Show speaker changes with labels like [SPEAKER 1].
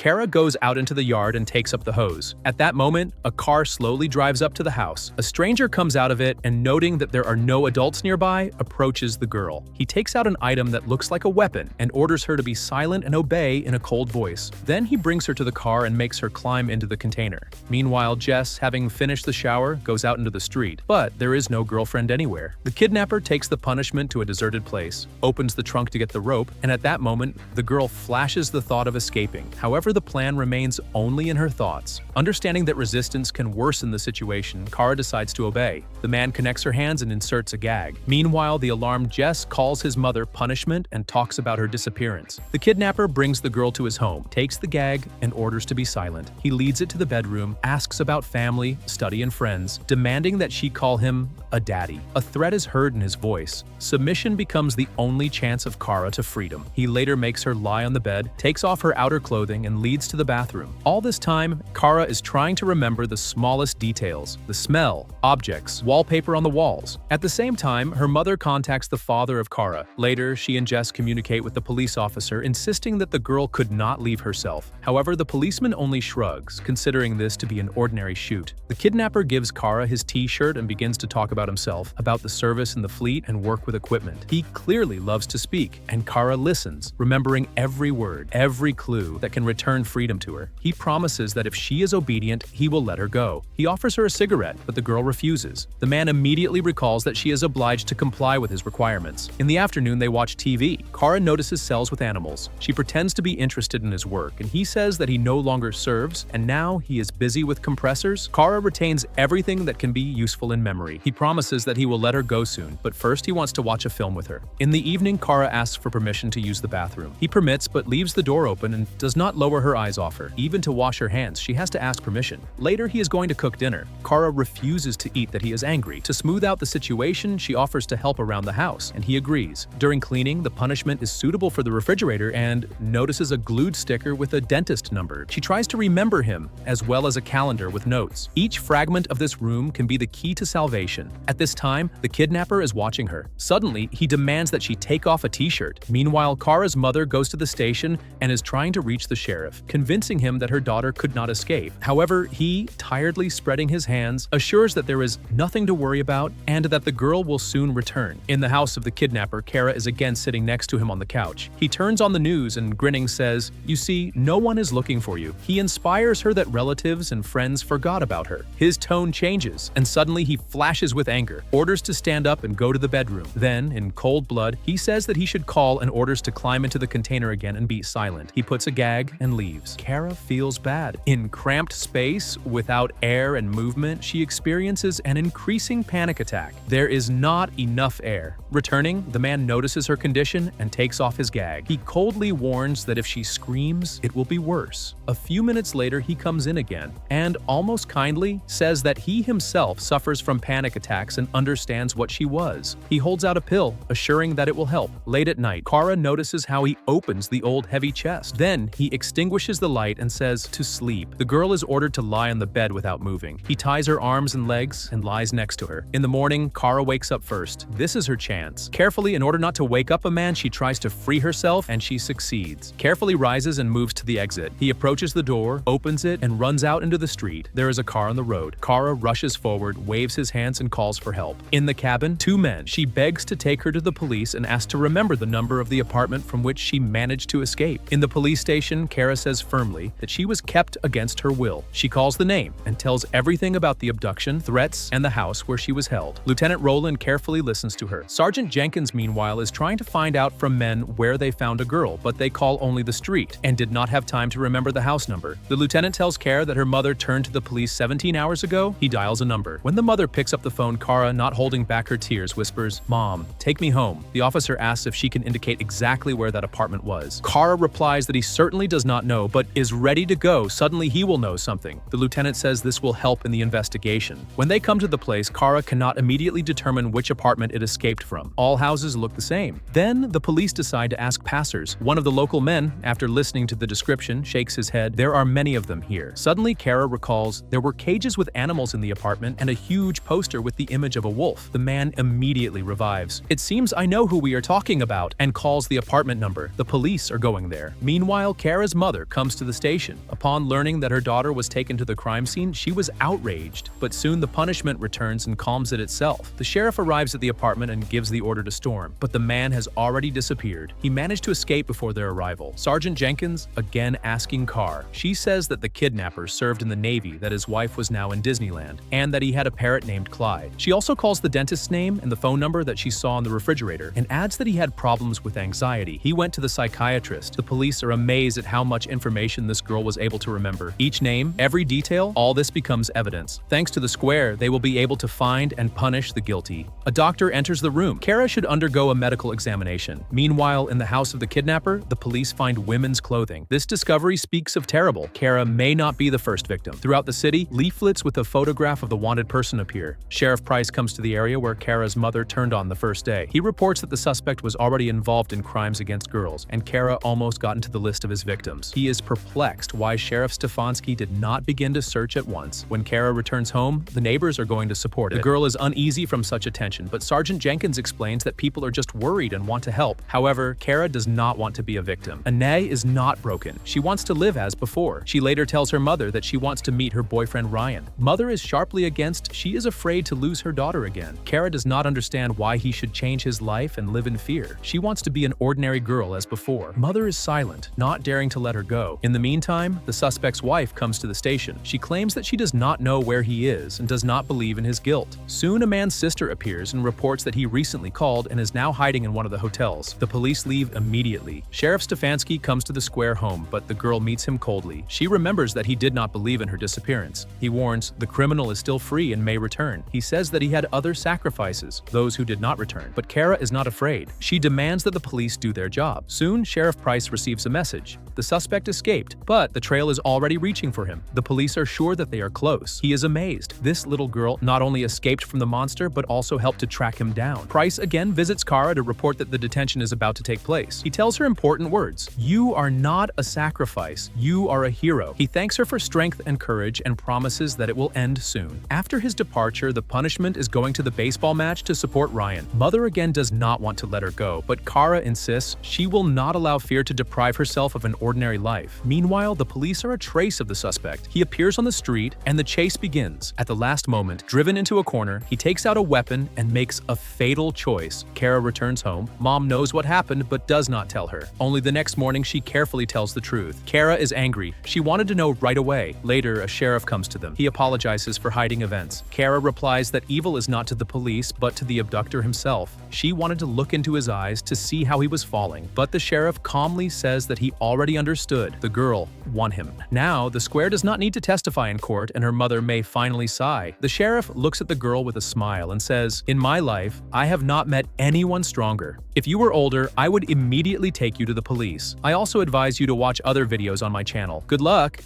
[SPEAKER 1] Kara goes out into the yard and takes up the hose. At that moment, a car slowly drives up to the house. A stranger comes out of it and, noting that there are no adults nearby, approaches the girl. He takes out an item that looks like a weapon and orders her to be silent and obey in a cold voice. Then he brings her to the car and makes her climb into the container. Meanwhile, Jess, having finished the shower, goes out into the street, but there is no girlfriend anywhere. The kidnapper takes the punishment to a deserted place, opens the trunk to get the rope, and at that moment, the girl flashes the thought of escaping. However, the plan remains only in her thoughts. Understanding that resistance can worsen the situation, Kara decides to obey. The man connects her hands and inserts a gag. Meanwhile, the alarmed Jess calls his mother punishment and talks about her disappearance. The kidnapper brings the girl to his home, takes the gag, and orders to be silent. He leads it to the bedroom, asks about family, study, and friends, demanding that she call him a daddy. A threat is heard in his voice. Submission becomes the only chance of Kara to freedom. He later makes her lie on the bed, takes off her outer clothing, and leads to the bathroom. All this time, Kara is trying to remember the smallest details: the smell, objects, wallpaper on the walls. At the same time, her mother contacts the father of Kara. Later, she and Jess communicate with the police officer, insisting that the girl could not leave herself. However, the policeman only shrugs, considering this to be an ordinary shoot. The kidnapper gives Kara his t-shirt and begins to talk about himself, about the service in the fleet and work with equipment. He clearly loves to speak, and Kara listens, remembering every word, every clue that can return freedom to her. He promises that if she is obedient, he will let her go. He offers her a cigarette, but the girl refuses. The man immediately recalls that she is obliged to comply with his requirements. In the afternoon, they watch TV. Kara notices cells with animals. She pretends to be interested in his work, and he says that he no longer serves, and now he is busy with compressors. Kara retains everything that can be useful in memory. He promises that he will let her go soon, but first he wants to watch a film with her. In the evening, Kara asks for permission to use the bathroom. He permits, but leaves the door open and does not lower her eyes off her. Even to wash her hands, she has to ask permission. Later, he is going to cook dinner. Kara refuses to eat that he is angry. To smooth out the situation, she offers to help around the house, and he agrees. During cleaning, the punishment is suitable for the refrigerator and notices a glued sticker with a dentist number. She tries to remember him, as well as a calendar with notes. Each fragment of this room can be the key to salvation. At this time, the kidnapper is watching her. Suddenly, he demands that she take off a t-shirt. Meanwhile, Kara's mother goes to the station and is trying to reach the sheriff, convincing him that her daughter could not escape. However, he, tiredly spreading his hands, assures that there is nothing to worry about and that the girl will soon return. In the house of the kidnapper, Kara is again sitting next to him on the couch. He turns on the news and, grinning, says, "You see, no one is looking for you." He inspires her that relatives and friends forgot about her. His tone changes, and suddenly he flashes with anger, orders to stand up and go to the bedroom. Then, in cold blood, he says that he should call and orders to climb into the container again and be silent. He puts a gag and leaves. Kara feels bad. In cramped space, without air and movement, she experiences an increasing panic attack. There is not enough air. Returning, the man notices her condition and takes off his gag. He coldly warns that if she screams, it will be worse. A few minutes later, he comes in again and, almost kindly, says that he himself suffers from panic attacks and understands what she was. He holds out a pill, assuring that it will help. Late at night, Kara notices how he opens the old heavy chest. Then, he extinguishes the light and says to sleep. The girl is ordered to lie on the bed without moving. He ties her arms and legs and lies next to her. In the morning, Kara wakes up first. This is her chance. Carefully, in order not to wake up a man, she tries to free herself, and she succeeds. Carefully rises and moves to the exit. He approaches the door, opens it, and runs out into the street. There is a car on the road. Kara rushes forward, waves his hands, and calls for help. In the cabin, two men. She begs to take her to the police and asks to remember the number of the apartment from which she managed to escape. In the police station, Kara says firmly that she was kept against her will. She calls the name and tells everything about the abduction, threats, and the house where she was held. Lieutenant Rowland carefully listens to her. Sergeant Jenkins, meanwhile, is trying to find out from men where they found a girl, but they call only the street and did not have time to remember the house number. The lieutenant tells Kara that her mother turned to the police 17 hours ago. He dials a number. When the mother picks up the phone, Kara, not holding back her tears, whispers, "Mom, take me home." The officer asks if she can indicate exactly where that apartment was. Kara replies that he certainly does not know, but is ready to go. Suddenly, he will know something. The lieutenant says this will help in the investigation. When they come to the place, Kara cannot immediately determine which apartment it escaped from. All houses look the same. Then, the police decide to ask passers. One of the local men, after listening to the description, shakes his head. There are many of them here. Suddenly, Kara recalls there were cages with animals in the apartment and a huge poster with the image of a wolf. The man immediately revives. "It seems I know who we are talking about," and calls the apartment number. The police are going there. Meanwhile, Kara's mother mother comes to the station. Upon learning that her daughter was taken to the crime scene, she was outraged, but soon the punishment returns and calms it itself. The sheriff arrives at the apartment and gives the order to storm, but the man has already disappeared. He managed to escape before their arrival. Sergeant Jenkins again asking Carr. She says that the kidnapper served in the Navy, that his wife was now in Disneyland, and that he had a parrot named Clyde. She also calls the dentist's name and the phone number that she saw on the refrigerator, and adds that he had problems with anxiety. He went to the psychiatrist. The police are amazed at how much information this girl was able to remember. Each name, every detail, all this becomes evidence. Thanks to the Square, they will be able to find and punish the guilty. A doctor enters the room. Kara should undergo a medical examination. Meanwhile, in the house of the kidnapper, the police find women's clothing. This discovery speaks of terrible. Kara may not be the first victim. Throughout the city, leaflets with a photograph of the wanted person appear. Sheriff Price comes to the area where Kara's mother turned on the first day. He reports that the suspect was already involved in crimes against girls, and Kara almost got into the list of his victims. He is perplexed why Sheriff Stefanski did not begin to search at once. When Kara returns home, the neighbors are going to support it. The girl is uneasy from such attention, but Sergeant Jenkins explains that people are just worried and want to help. However, Kara does not want to be a victim. Anae is not broken. She wants to live as before. She later tells her mother that she wants to meet her boyfriend Ryan. Mother is sharply against. She is afraid to lose her daughter again. Kara does not understand why he should change his life and live in fear. She wants to be an ordinary girl as before. Mother is silent, not daring to let her go. In the meantime, the suspect's wife comes to the station. She claims that she does not know where he is and does not believe in his guilt. Soon a man's sister appears and reports that he recently called and is now hiding in one of the hotels. The police leave immediately. Sheriff Stefanski comes to the Square home, but the girl meets him coldly. She remembers that he did not believe in her disappearance. He warns the criminal is still free and may return. He says that he had other sacrifices, those who did not return. But Kara is not afraid. She demands that the police do their job. Soon, Sheriff Price receives a message. The suspect escaped, but the trail is already reaching for him. The police are sure that they are close. He is amazed. This little girl not only escaped from the monster, but also helped to track him down. Price again visits Kara to report that the detention is about to take place. He tells her important words. You are not a sacrifice. You are a hero. He thanks her for strength and courage and promises that it will end soon. After his departure, the punishment is going to the baseball match to support Ryan. Mother again does not want to let her go, but Kara insists she will not allow fear to deprive herself of an ordinary life. Meanwhile, the police are a trace of the suspect. He appears on the street and the chase begins. At the last moment, driven into a corner, he takes out a weapon and makes a fatal choice. Kara returns home. Mom knows what happened but does not tell her. Only the next morning she carefully tells the truth. Kara is angry. She wanted to know right away. Later, a sheriff comes to them. He apologizes for hiding events. Kara replies that evil is not to the police but to the abductor himself. She wanted to look into his eyes to see how he was falling, but the sheriff calmly says that he already understood. The girl won him. Now, the Square does not need to testify in court and her mother may finally sigh. The sheriff looks at the girl with a smile and says, "In my life, I have not met anyone stronger. If you were older, I would immediately take you to the police. I also advise you to watch other videos on my channel. Good luck!"